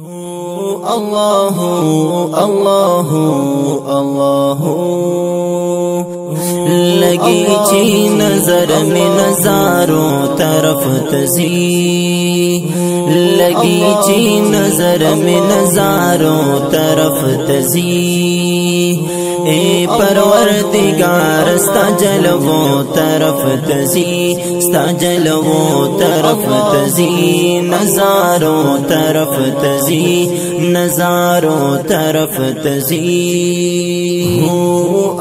अल्लाहु अल्लाहु अल्लाहु लगी ची नजर में नजारों तरफ तजी, लगी ची नजर में नजारों तरफ तजी। ए परवरदिगार स्ता जलवों तरफ तजी, स्ता जलवों तरफ तजी, नजारों तरफ तजी, नजारों तरफ तजी।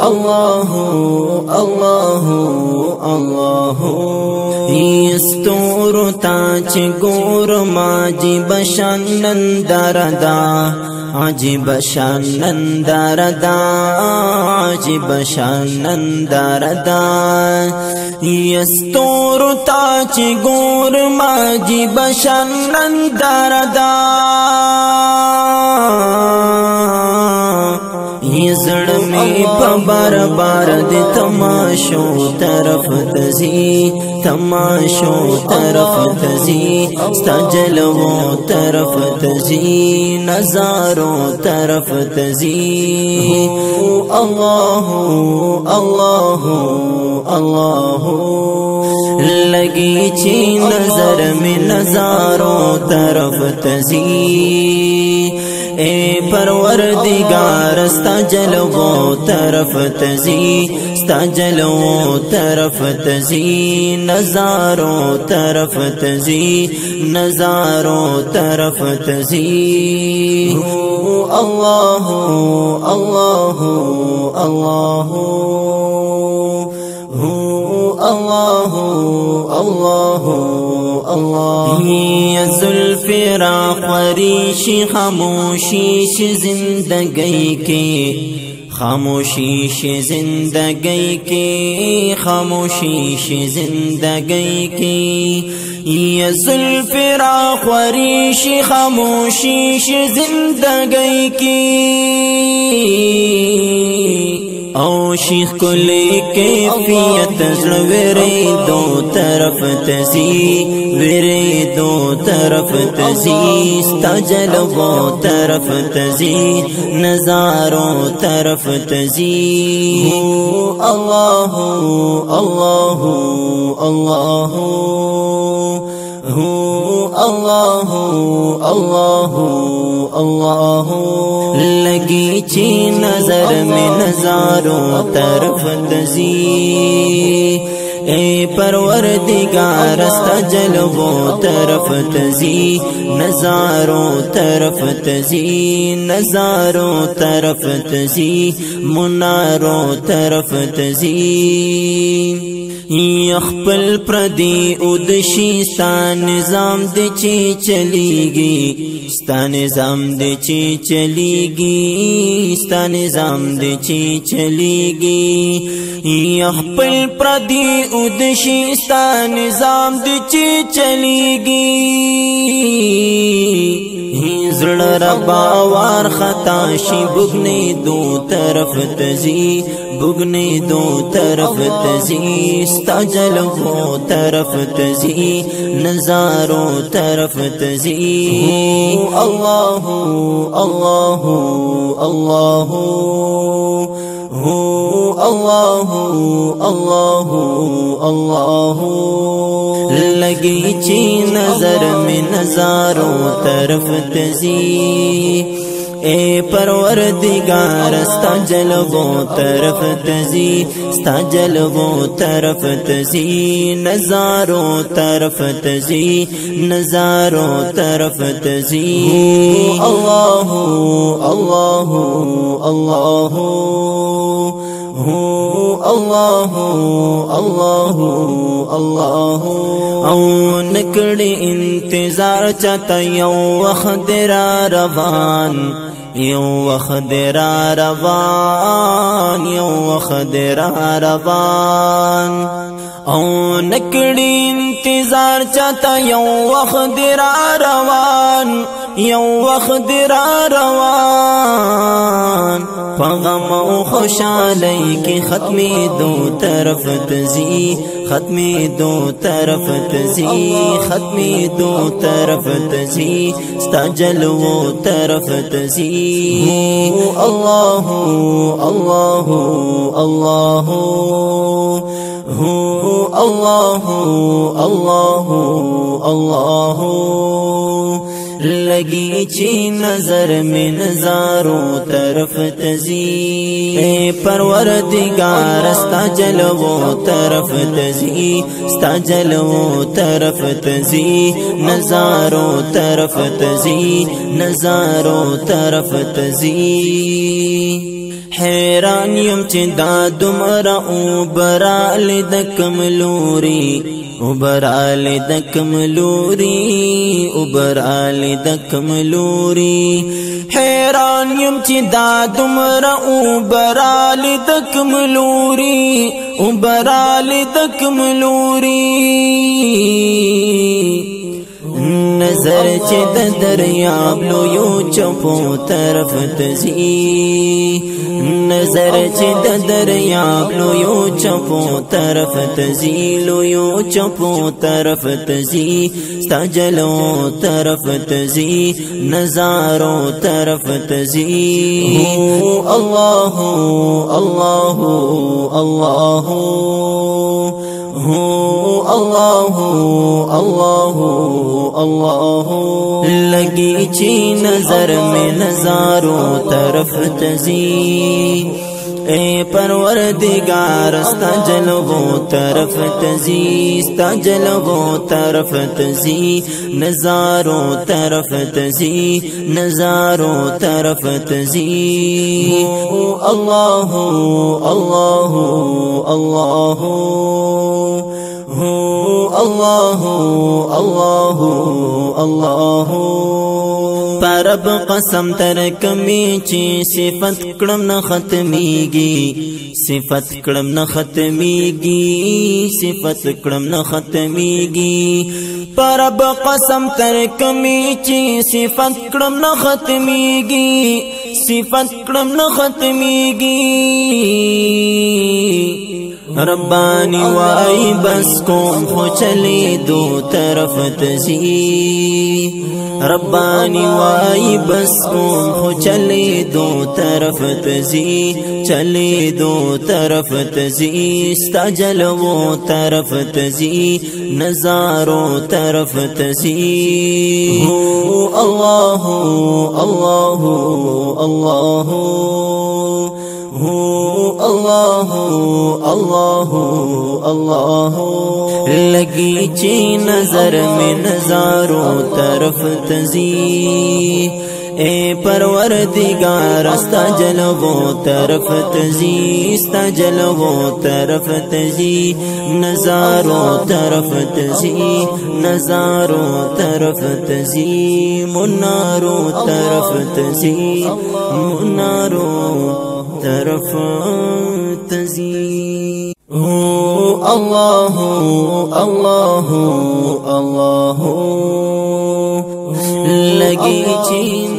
अल्लाहु अल्लाहु अल्लाहु यस्तूरु ताच गोर माजी बशानंदरदा, आजी बशानंदरदा, आजी बशानंदरदा। यस्तूरु ताच गोर माजी बशानंदरदा, ये जड़ में बार बार दे तमाशों तरफ तजी, तमाशों तरफ तजी, सजलवों तरफ तजी, नजारों तरफ तजी। अल्लाहु अल्लाहु अल्लाहु लगी ची नजर में नजारों तरफ तजी। ए परवरदिगार स्ता जलवों तरफ तजी, स्ता जलवों तरफ तजी, नजारों तरफ तजी, नजारों तरफ तजी। अल्लाहु अल्लाहु अल्लाहु अल्लाहु अल्लाहु अल्लाहु। ये जुल्फ़िराक़ रीशी खामोशीश जिंदगी के, खामोशीश जिंदगी के, खामोशीश जिंदगी के। ये जुल्फ़िराक़ रीशी खामोशीश जिंदगी की। औशीख को लेके फियत वेरे दो तरफ तजी, वेरे दो तरफ तजी, सजलवों तरफ तजी, नजारों तरफ तजी। अल्लाहु अल्लाहु अल्लाहु अल्लाहु अल्लाहु अल्लाहु लगी ची नजर में नजारों तरफ तजी। ए परवरदिगार स्ता जलवों तरफ तजी, नजारों तरफ तजी, नजारों तरफ तजी, मुनारों तरफ तजी। यखपल प्रदी उदशी स्ता निजाम देची चलीगी, स्ता निजाम देची चलीगी, स्ता निजाम देची चलीगी। यखपल प्रदी उदशी स्ता निजाम देची चलीगी। जड़ रबावार खताशी बुगने दो तरफ तजी, बुगने दो तरफ तजी, स्ता जलवों तरफ तजी, नजारों तरफ तजी। अल्लाहु अल्लाहु अल्लाहु अल्लाहु अल्लाहु अल्लाहु लगी ची नजर में नजारों तरफ तजी। ए परवरदिगार स्ता जलवों तरफ तजी, स्ता जलवों तरफ तजी, नजारों तरफ तजी, नजारों तरफ तजी। अल्लाहु अल्लाहु अल्लाहु अल्लाहु अल्लाहु अल्लाहु। औ निकड़े इंतजार चाहता यौ वख्दरा रवान, यौ वख्दरा रवान, यौ वख्दरा रवान। औ निकड़ी इंतजार चाहता यौ वख्दरा रवान, یو وخت را روان فغم او خوشالی کی ختمی دو طرف تزی ختمی دو طرف تزی ختمی دو طرف تزی ستا جلو طرف تزی اللہ اللہ اللہ اللہ اللہ اللہ لگی چی نظر میں نظاروں طرف تزی اے پروردگار ستا جلو طرف تزی ستا جلو طرف تزی نظاروں طرف تزی نظاروں طرف تزی حیران یم چی دا دمرا اوبرال دکم لوری اوبرال دکم لوری اوبرال دکم لوری حیران یم چی دا دمرا اوبرال دکم لوری اوبرال دکم لوری نظر چی دا دریاب لو یو چپو طرف تزی نظر چی دا دریاب لو یو چپو طرف تزی لو یو چپو طرف تزی ستا جلو طرف تزی نظارو طرف تزی اللہ اللہ اللہ اللہ اللہ اللہ لگی چی نظر میں نظاروں طرف تزی اے پروردگار ستا جلو طرف تزی ستا جلو طرف تزی نظاروں طرف تزی نظاروں طرف تزی اللہ اللہ اللہ اللہ اللہ اللہ پرب قسم تر کمی چی صفت کڑم نہ ختمیگی صفت کڑم نہ ختمیگی صفت کڑم نہ ختمیگی پرب قسم تر کمی چی صفت کڑم نہ ختمیگی صفت کڑم نہ ختمیگی ربانی وائی بس کوم خو چلی دو طرف تزی ربانی وائی بس کوم خو چلی دو طرف تزی چلی دو طرف تزی ستا جلو طرف تزی نظاروں طرف تزی اللہ اللہ اللہ اللہ اللہ اللہ لگی چی نظر میں نظاروں طرف تزی اے پروردگار ستا جلو طرف تزی ستا جلو طرف تزی نظاروں طرف تزی نظاروں طرف تزی مناروں طرف تزی مناروں طرف تزی اللہ اللہ اللہ لگی چین